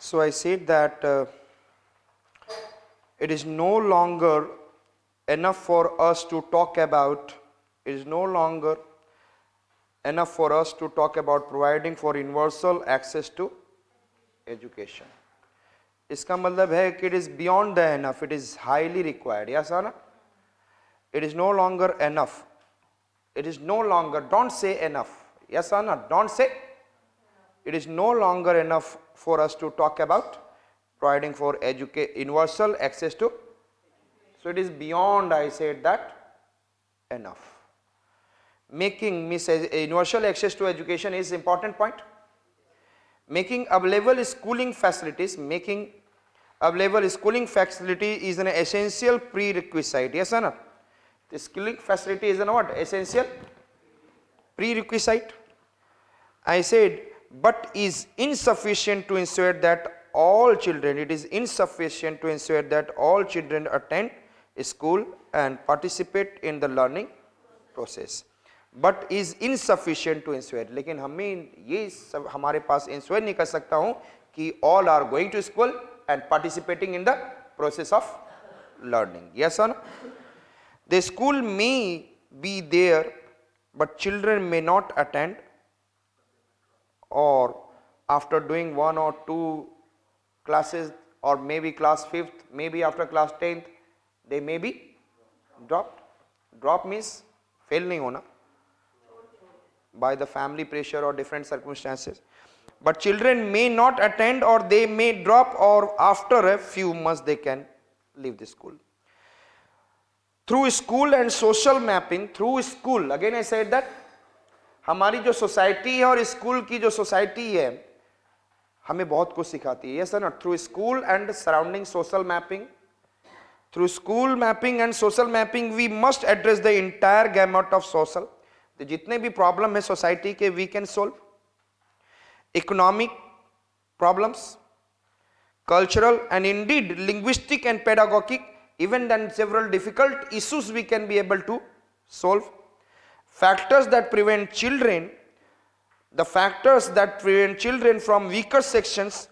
So I said that it is no longer enough for us to talk about, it is no longer enough for us to talk about providing for universal access to education. इसका मतलब है कि it is beyond the enough, it is highly required. Yes or not? It is no longer enough. It is no longer, don't say enough. Yes or not? Don't say. It is no longer enough for us to talk about providing for universal access to. So it is beyond, I said that, enough. Making universal access to education is important point. Making available schooling facilities, making available schooling facility is an essential prerequisite. Yes or not? The schooling facility is an what? Essential prerequisite. I said, but is insufficient to ensure that all children, it is insufficient to ensure that all children attend school and participate in the learning process. But is insufficient to ensure, लेकिन हमें ये सब हमारे पास ensure नहीं कर सकता हूँ कि all are going to school and participating in the process of learning. Yes or no? The school may be there, but children may not attend, or after doing 1 or 2 classes, or maybe class 5th, maybe after class 10th, they may be dropped. Drop means fail नहीं होना by the family pressure or different circumstances. But children may not attend, or they may drop, or after a few months they can leave the school. Through school and social mapping, through school, again I said that हमारी जो society है और school की जो society है हमें बहुत कुछ सिखाती है. Yes not? Through school and surrounding social mapping, through school mapping and social mapping we must address the entire gamut of social. तो जितने भी प्रॉब्लम है सोसाइटी के we can solve. Economic problems, cultural and indeed linguistic and pedagogic, even then several difficult issues we can be able to solve. Factors that prevent children, the factors that prevent children from weaker sections,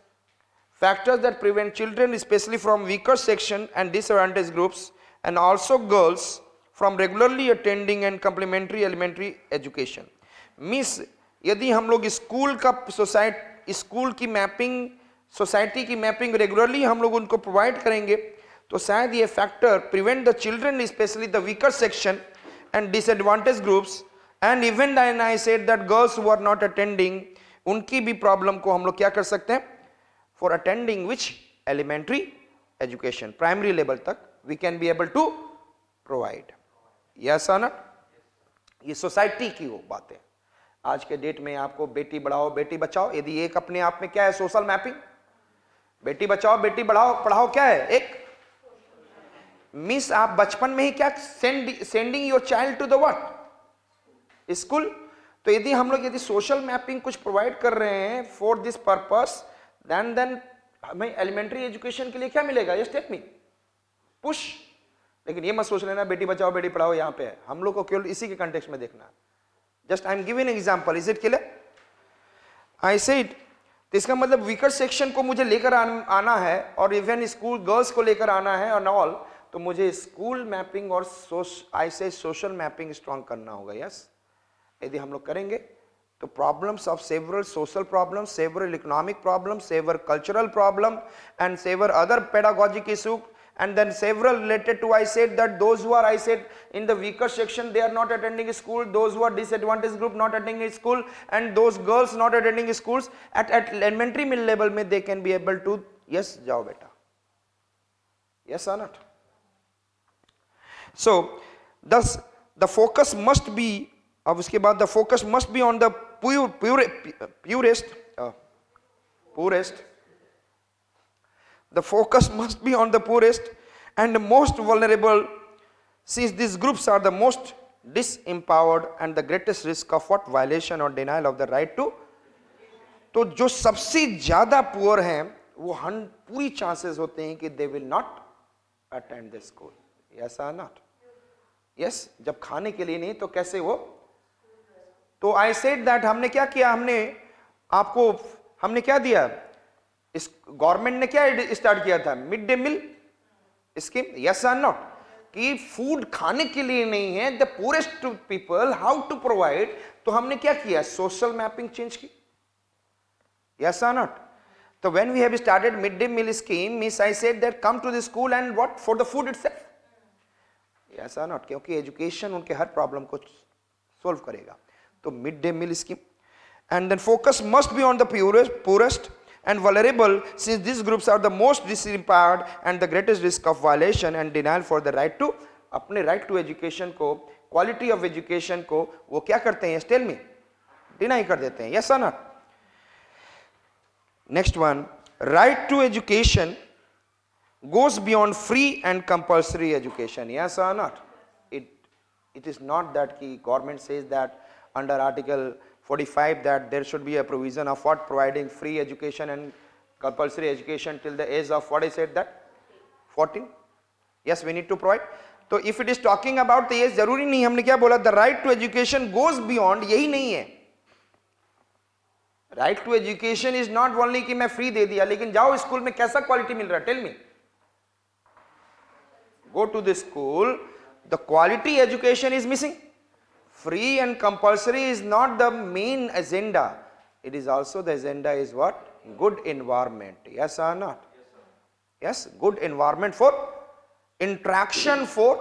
factors that prevent children especially from weaker section and disadvantaged groups, and also girls from regularly attending and complementary elementary education. Means यदि हम लोग school का society school की mapping society की mapping regularly हम लोग उनको provide करेंगे तो शायद ये factor prevent the children specially the weaker section and disadvantage groups and even I said that girls who are not attending उनकी भी प्रॉब्लम को हम लोग क्या कर सकते हैं for attending which elementary education primary level तक we can be able to provide. Yes और नॉट? ये सोसाइटी की वो बातें. आज के डेट में आपको बेटी बढ़ाओ बेटी बचाओ यदि एक अपने आप में क्या है सोशल मैपिंग. बेटी बचाओ बेटी बढ़ाओ पढ़ाओ क्या है एक मिस आप बचपन में ही क्या sending your child to the what school. तो यदि हम लोग यदि सोशल मैपिंग कुछ प्रोवाइड कर रहे हैं फॉर दिस पर्पस देन हमें एलिमेंट्री एजुकेशन के लिए क्या मिलेगा. Just take me push. लेकिन ये मत सोच लेना बेटी बचाओ बेटी पढ़ाओ यहां पे है. हम लोग को केवल इसी के कंटेक्स्ट में देखना है. Just I am giving an example. Is it clear? I said इसका मतलब वीकर सेक्शन को मुझे लेकर आना है और इवन स्कूल गर्ल्स को लेकर आना है और ऑल. तो मुझे स्कूल मैपिंग और आई से सोशल मैपिंग स्ट्रॉन्ग करना होगा. यस यदि हम लोग करेंगे तो problems of several social problem several economic problem several cultural problem and several other pedagogic issue and then several related to I said that those who are I said in the weaker section they are not attending school, those who are disadvantaged group not attending school, and those girls not attending schools at elementary level में they can be able to yes जाओ बेटा. Yes or not? So thus the focus must be अब उसके बाद the focus must be on the poorest. The focus must be on the poorest and the most vulnerable, since these groups are the most disempowered and the greatest risk of what violation or denial of the right to. तो जो सबसे ज्यादा poor हैं वो पूरी chances होते हैं कि they will not attend the school. Yes or not? Yes. जब खाने के लिए नहीं तो कैसे वो. तो I said that हमने क्या किया हमने आपको हमने क्या दिया इस गवर्नमेंट ने क्या स्टार्ट किया था? Mid day meal scheme, yes और नॉट? कि फूड खाने के लिए नहीं है, the poorest people how to provide. तो हमने क्या किया? सोशल मैपिंग चेंज की, यस और not? So when we have started midday meal scheme, means I said that come to the school and what for the food itself. Yes or not? क्योंकि education उनके हर problem को solve करेगा. तो midday meal scheme, and then focus must be on the poorest and vulnerable, since these groups are the most disempowered and the greatest risk of violation and denial for the right to, अपने right to education को, quality of education को वो क्या करते हैं? Tell me, deny कर देते हैं. Yes or not? Next one, right to education goes beyond free and compulsory education. Yes or not? It is not that the government says that under Article 45 that there should be a provision of what? Providing free education and compulsory education till the age of what I said that? 14. Yes, we need to provide. So if it is talking about the age, जरूरी नहीं. हमने क्या बोला? The right to education goes beyond, यही नहीं है. Right to education is not only कि मैं फ्री दे दिया, लेकिन जाओ स्कूल में कैसा क्वालिटी मिल रहा है? Tell me. Go to the school, the quality education is missing. Free and compulsory is not the main agenda. It is also the agenda is what? Good environment. Yes और not? Yes, good environment for interaction for.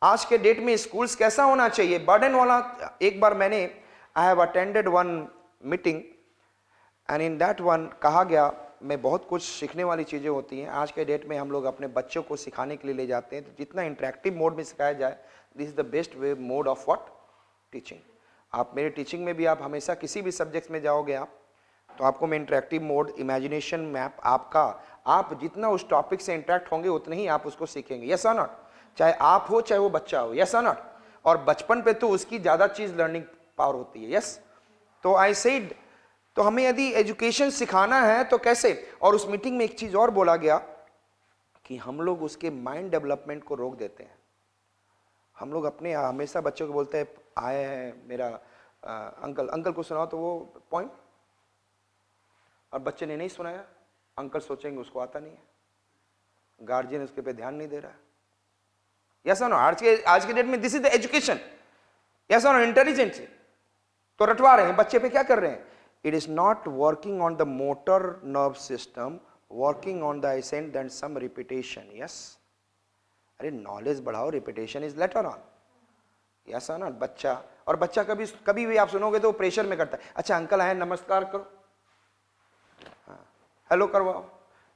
आज के date में schools कैसा होना चाहिए? Burden वाला. एक बार मैंने I have attended one meeting and in that one कहा गया, मैं बहुत कुछ सीखने वाली चीज़ें होती हैं. आज के डेट में हम लोग अपने बच्चों को सिखाने के लिए ले जाते हैं, तो जितना इंटरेक्टिव मोड में सिखाया जाए, this is the best way mode of what? Teaching. आप मेरे टीचिंग में भी आप हमेशा किसी भी सब्जेक्ट्स में जाओगे आप, तो आपको मैं इंटरेक्टिव मोड, इमेजिनेशन मैप आपका, आप जितना उस टॉपिक से इंटरेक्ट होंगे उतने ही आप उसको सीखेंगे. यस और नॉट? चाहे आप हो चाहे वो बच्चा हो. यस और नॉट? और बचपन पे तो उसकी ज़्यादा चीज़ लर्निंग पावर होती है. यस. तो आई सेड, तो हमें यदि एजुकेशन सिखाना है तो कैसे? और उस मीटिंग में एक चीज और बोला गया कि हम लोग उसके माइंड डेवलपमेंट को रोक देते हैं. हम लोग अपने हमेशा बच्चों को बोलते हैं आए हैं मेरा अंकल को सुनाओ, तो वो पॉइंट, और बच्चे ने नहीं सुनाया, अंकल सोचेंगे उसको आता नहीं है, गार्जियन उसके पे ध्यान नहीं दे रहा है. यस और नो? आज के डेट में this is the education. Yes और नो? इंटेलिजेंस तो रटवा रहे हैं बच्चे पे. क्या कर रहे हैं? It is not working on the motor nerve system, working on the assent and some repetition. Yes. अरे नॉलेज बढ़ाओ, repetition is later on. Yes और नॉट? बच्चा, और बच्चा कभी भी आप सुनोगे तो प्रेशर में करता है. अच्छा अंकल आए, नमस्कार करो, हाँ, हेलो करवाओ.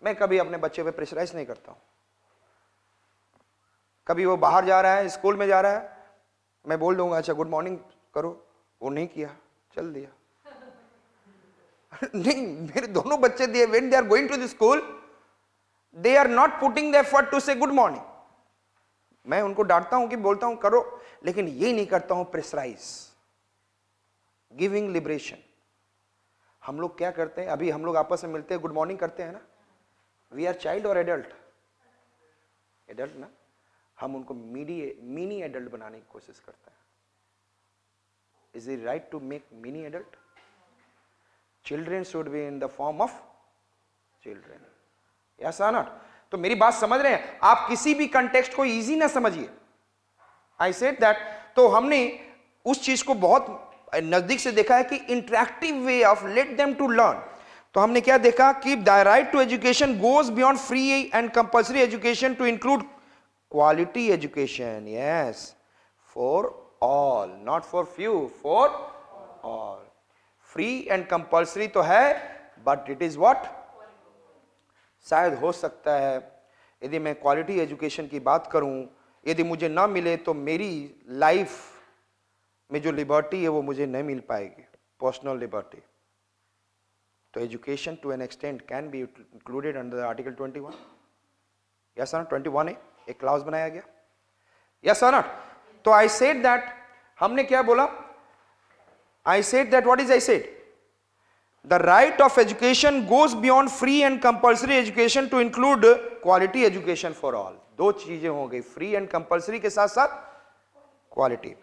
मैं कभी अपने बच्चे पे प्रेशराइज नहीं करता हूं. कभी वो बाहर जा रहा है, स्कूल में जा रहा है, मैं बोल दूंगा अच्छा गुड मॉर्निंग करो, वो नहीं किया, चल दिया. नहीं, मेरे दोनों बच्चे दिए, when they are going to the school, they are not putting the effort to say good morning. मैं उनको डांटता हूं कि बोलता हूं करो, लेकिन ये नहीं करता हूं प्रेशराइज. Giving liberation. हम लोग क्या करते हैं? अभी हम लोग आपस में मिलते हैं, गुड मॉर्निंग करते हैं ना. वी आर चाइल्ड और एडल्ट? एडल्ट ना. हम उनको मिनी एडल्ट बनाने की कोशिश करते हैं. Is it right to make mini adult? Children should be in the form of children. Yes or not? तो मेरी बात समझ रहे हैं आप? किसी भी कंटेक्स्ट को इजी ना समझिए. I said that. तो हमने उस चीज को बहुत नजदीक से देखा है कि interactive way of let them to learn. तो हमने क्या देखा कि the right to education goes beyond free and compulsory education to include quality education. Yes, for all, not for few, for all. Free and compulsory तो है, but it is what? शायद हो सकता है यदि मैं क्वालिटी एजुकेशन की बात करूं, यदि मुझे ना मिले तो मेरी लाइफ में जो लिबर्टी है वो मुझे नहीं मिल पाएगी, पर्सनल लिबर्टी. तो education to an extent can be included under article 21. Yes और नॉट? 21 है, एक क्लाउज बनाया गया. यस और नॉट? तो आई सेड दैट, हमने क्या बोला? I said that, what is I said? The right of education goes beyond free and compulsory education to include quality education for all. दो चीजें हो गई, फ्री एंड कंपल्सरी के साथ साथ quality.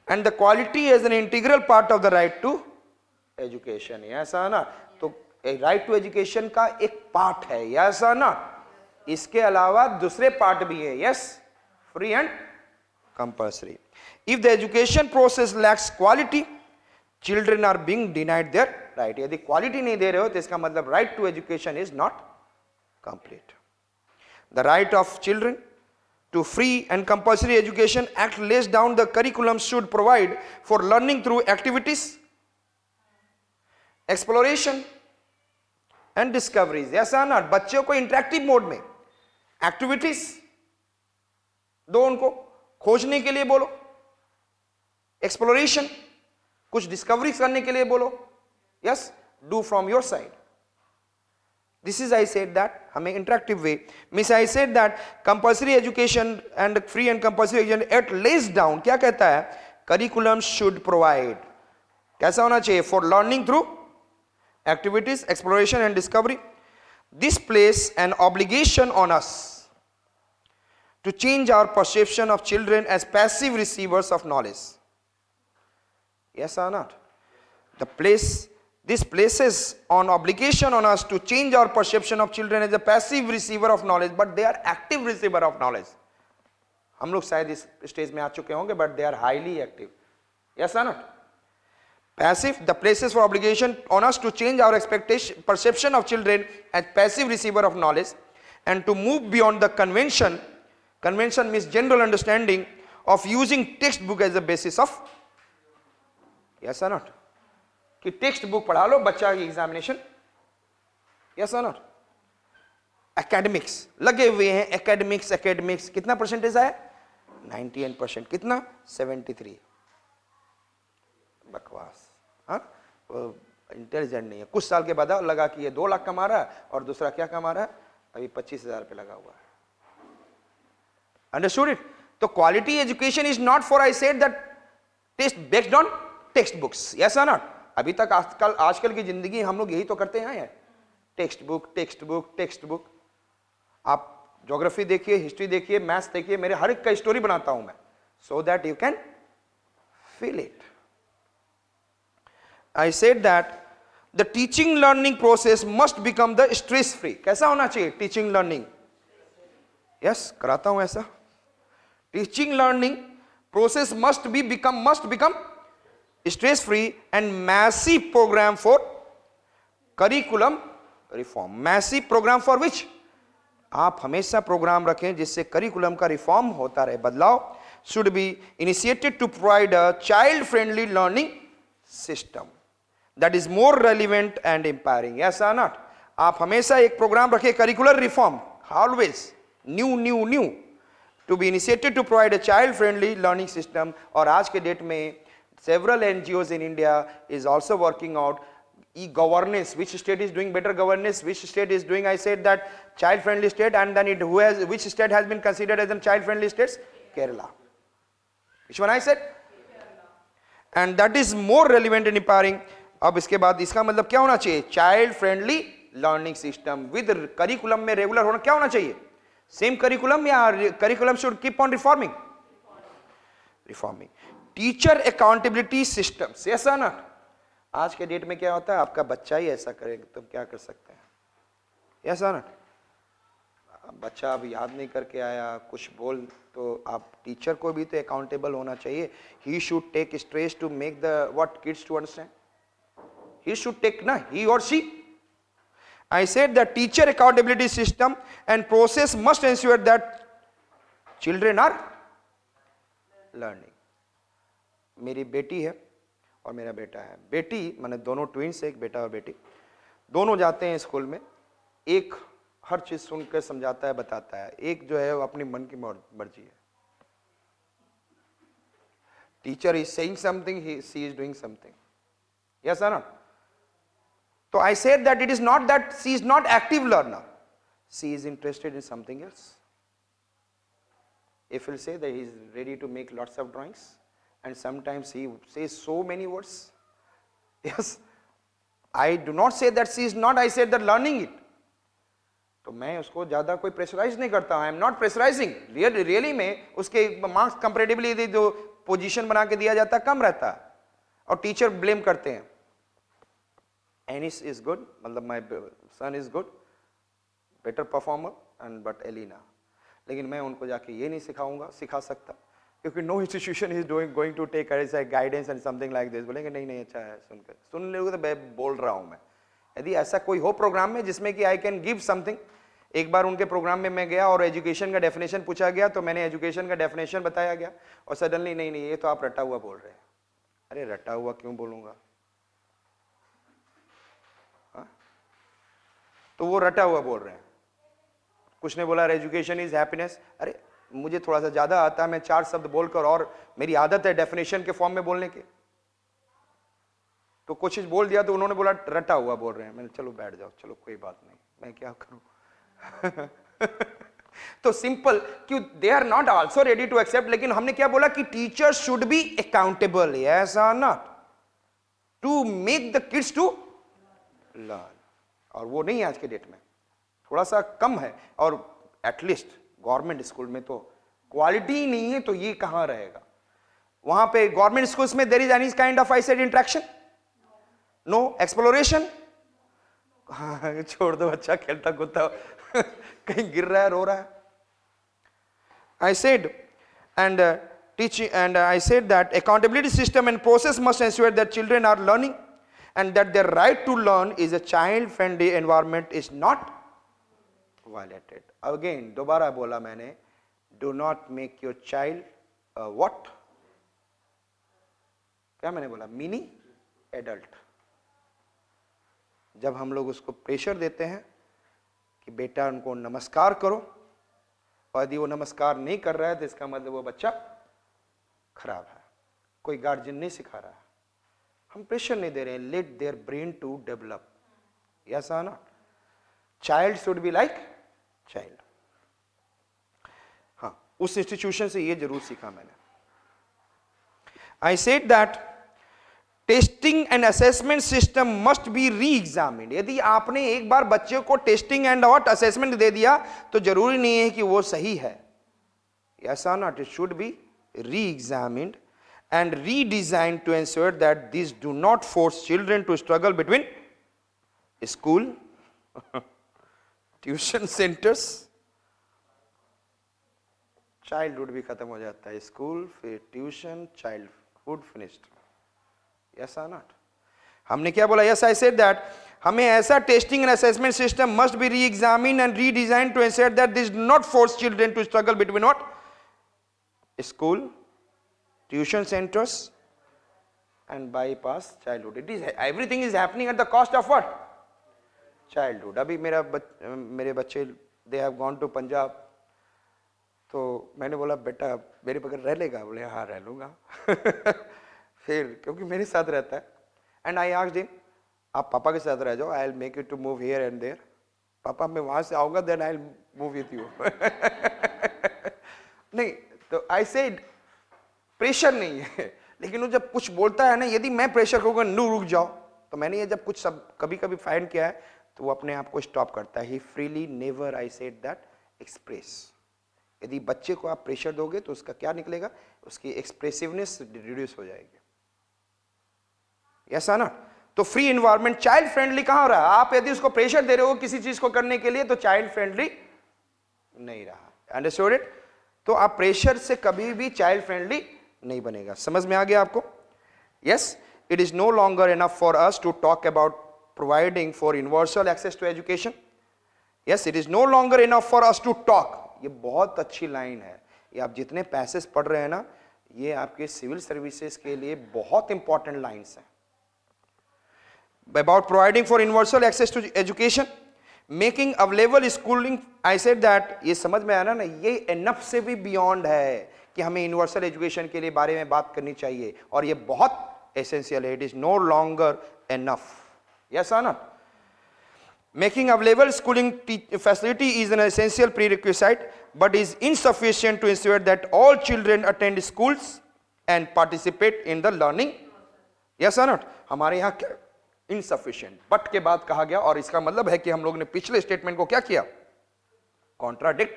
And the quality is an integral part of the right to education. ऐसा ना? तो राइट टू एजुकेशन का एक पार्ट है, यस और नॉट। इसके अलावा दूसरे पार्ट भी है, yes, free and compulsory. If the education process lacks quality, children are being denied their right. यदि क्वालिटी नहीं दे रहे हो तो इसका मतलब right to education is not complete. The right of children to free and compulsory education act lays down the curriculum should provide for learning through activities, exploration and discoveries, yes or not। बच्चों को interactive mode में activities दो, उनको खोजने के लिए बोलो, exploration कुछ डिस्कवरीज करने के लिए बोलो, yes, do from your side. This is, I said that, हमें interactive way, means I said that compulsory education and free and compulsory education it lays down, क्या कहता है, curriculum should provide, कैसा होना चाहिए, for learning through activities, exploration and discovery। This place an obligation on us to change our perception of children as passive receivers of knowledge, yes or not। This places on obligation on us to change our perception of children as a passive receiver of knowledge, but they are active receiver of knowledge। हम लोग शायद इस stage में आ चुके होंगे, but they are highly active, yes or not। Passive, the places for obligation on us to change our perception of children as passive receiver of knowledge and to move beyond the convention means general understanding of using textbook as a basis of, yes or not, कि text book पढ़ा लो बच्चा की examination, yes और not. Academics लगे हुए हैं, academics कितना percentage आया, 98%, कितना 73। बकवास, हाँ, इंटेलिजेंट नहीं है। कुछ साल के बाद लगा कि ये 2 लाख कमा रहा है और दूसरा क्या कमा रहा है, अभी 25,000 पे लगा हुआ है। Understood it. तो quality education is not for, I said that, test based on text books, yes और नॉट। अभी तक आजकल की जिंदगी हम लोग यही तो करते हैं, टेक्स्ट बुक। आप ज्योग्राफी देखिए, हिस्ट्री देखिए, मैथ्स देखिए, मेरे हर एक का स्टोरी बनाता हूं मैं, so that you can feel it. I said that the teaching learning process must become the stress free. कैसा होना चाहिए टीचिंग लर्निंग, यस, कराता हूं ऐसा। Teaching learning process must become stress free and massive program for curriculum reform। massive program for which, आप हमेशा programme रखें जिससे करिकुलम का रिफॉर्म होता रहे, बदलाव। should be initiated to provide a child friendly learning system that is more relevant and empowering, yes or not। आप हमेशा एक प्रोग्राम रखें curricular reform, always new to be initiated to provide a child friendly learning system। और आज के date में several NGOs in India is also working out e-governance, which state is doing better governance, which state is doing, I said that, child friendly state, and then which state has been considered as a child friendly states, Kerala। which one I said, and that is more relevant and empowering। अब इसके बाद इसका मतलब क्या होना चाहिए, child friendly learning system with curriculum में regular होना, क्या होना चाहिए, सेम करिकुलम या curriculum should keep on reforming. Teacher accountability systems, yes और नॉट। आज के डेट में क्या होता है, आपका बच्चा ही ऐसा करेगा तो क्या कर सकते हैं, यस और नॉट। बच्चा अब याद नहीं करके आया, कुछ बोल, तो आप टीचर को भी तो अकाउंटेबल होना चाहिए। He should take stress to make the what kids to understand, he should take ना, ही और she. I said that teacher accountability system and process must ensure that children are learning। मेरी बेटी है और मेरा बेटा है। बेटी माने दोनों ट्विंस, एक बेटा और बेटी, दोनों जाते हैं स्कूल में। एक हर चीज सुनकर समझाता है, बताता है, एक जो है वो अपनी मन की मर्जी है। Teacher is saying something, she is doing something, yes और not. So I said that it is not that she is not active learner, she is interested in something else। If we'll say that he is ready to make lots of drawings and sometimes he says so many words, yes, I do not say that she is not, I said that learning it। तो मैं उसको ज्यादा कोई pressurise नहीं करता, I am not pressurising. Really में उसके marks comparatively जो पोजीशन बना के दिया जाता है कम रहता है और टीचर ब्लेम करते हैं। Anis is good, मतलब my son is good, better performer, and but Elena. लेकिन मैं उनको जाके ये नहीं सिखा सकता, क्योंकि no institution is going to take as a guidance and something like this. बोलेंगे नहीं अच्छा है, सुन लोगे तो मैं बोल रहा हूँ मैं. यदि ऐसा कोई हो प्रोग्राम में जिसमें कि आई कैन गिव समथिंग. एक बार उनके प्रोग्राम में मैं गया और एजुकेशन का डेफिनेशन पूछा गया, तो मैंने एजुकेशन का डेफिनेशन बताया गया और सडनली नहीं ये तो आप रटा हुआ बोल रहे हैं. अरे रटा हुआ क्यों बोलूंगा, तो वो रटा हुआ बोल रहे हैं. कुछ ने बोला एजुकेशन इज हैप्पीनेस. अरे मुझे थोड़ा सा ज्यादा आता है, मैं 4 शब्द बोलकर, और मेरी आदत है डेफिनेशन के फॉर्म में बोलने के, तो कुछ बोल दिया तो उन्होंने बोला रटा हुआ बोल रहे हैं. मैंने चलो बैठ जाओ, चलो कोई बात नहीं, मैं क्या करूं. तो सिंपल क्यों, they are not also ready to accept. लेकिन हमने क्या बोला कि teacher should be accountable, yes और not, to make the kids to learn. और वो नहीं है आज के डेट में, थोड़ा सा कम है. और एटलीस्ट गवर्नमेंट स्कूल में तो क्वालिटी ही नहीं है, तो ये कहां रहेगा. वहां पे गवर्नमेंट स्कूल्स में there is any kind of I said interaction, no exploration. हाँ छोड़ दो, अच्छा खेलता कूदता कहीं गिर रहा है, रो रहा है. I said and teaching, and I said that accountability system and process must ensure that children are learning and that their right to learn is a child friendly environment is not violated. Again दोबारा बोला मैंने, do not make your child what, क्या मैंने बोला, mini adult. जब हम लोग उसको प्रेशर देते हैं कि बेटा उनको नमस्कार करो, और यदि वो नमस्कार नहीं कर रहा है तो इसका मतलब वो बच्चा खराब है, कोई गार्जियन नहीं सिखा रहा है, हम प्रेशर नहीं दे रहे हैं. Let their brain to develop, yes और not. Child should be like child. हाँ, उस इंस्टीट्यूशन से ये जरूर सीखा मैंने. I said that testing and assessment system must be री एग्जामिन्ड. यदि आपने एक बार बच्चे को टेस्टिंग एंड और असेसमेंट दे दिया तो जरूरी नहीं है कि वो सही है, यस और नॉट. इट शुड बी री examined and redesigned to ensure that these do not force children to struggle between school, tuition centers. Childhood भी खत्म हो जाता है, स्कूल फिर ट्यूशन, चाइल्डहुड फिनिश्ड, यस और नॉट. हमने क्या बोला, यस आई सेड दैट हमें ऐसा testing and assessment system must be री examined and redesign to ensure that this do not force children to struggle between what, school, tuition centers and bypass childhood. It is everything is happening at the cost of what, childhood. अभी मेरे बच्चे they have gone to Punjab, तो मैंने बोला बेटा मेरे बगैर रह लेगा, बोले हाँ रह लूंगा. फिर क्योंकि मेरे साथ रहता है, and I asked him आप पापा के साथ रह जाओ, I'll make you to move here and there. पापा मैं वहां से आऊंगा then I'll move with you. नहीं तो I said प्रेशर नहीं है, लेकिन वो जब कुछ बोलता है ना, यदि मैं प्रेशर करूंगा नो रुक जाओ, तो मैंने ये जब कुछ सब कभी कभी फाइंड किया है तो वो अपने आप को स्टॉप करता है. He freely never, I said that, express. यदि बच्चे को आप प्रेशर दोगे तो उसका क्या निकलेगा, उसकी एक्सप्रेसिवनेस रिड्यूस हो जाएगी, यस ना. तो फ्री एनवायरनमेंट चाइल्ड फ्रेंडली कहां हो रहा है. आप यदि उसको प्रेशर दे रहे हो किसी चीज को करने के लिए तो चाइल्ड फ्रेंडली नहीं रहा. Understood it. तो आप प्रेशर से कभी भी चाइल्ड फ्रेंडली नहीं बनेगा. समझ में आ गया आपको. Yes, it is no longer enough for us to talk about providing for universal access to education. Yes, it is no longer enough for us to talk. ये बहुत अच्छी लाइन है. ये आप जितने पैसेज पढ़ रहे हैं ना, ये आपके सिविल सर्विसेज के लिए बहुत इंपॉर्टेंट लाइन्स हैं. About providing for universal access to education, making available schooling. I said that, ये समझ में आया ना, ये एनफ से भी बियॉन्ड है कि हमें यूनिवर्सल एजुकेशन के लिए बारे में बात करनी चाहिए, और ये बहुत एसेंशियल है. It is no longer enough, yes और not. Making available schooling facility is an essential prerequisite but is insufficient to ensure that all children attend schools and participate in the learning, yes और not. हमारे यहाँ insufficient but के बाद कहा गया, और इसका मतलब है कि हम लोग ने पिछले स्टेटमेंट को क्या किया, कॉन्ट्राडिक्ट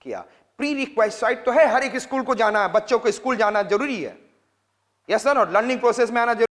किया. प्री रिक्वाइसाइट तो है, हर एक स्कूल को जाना है, बच्चों को स्कूल जाना जरूरी है, यस सर. और लर्निंग प्रोसेस में आना जरूरी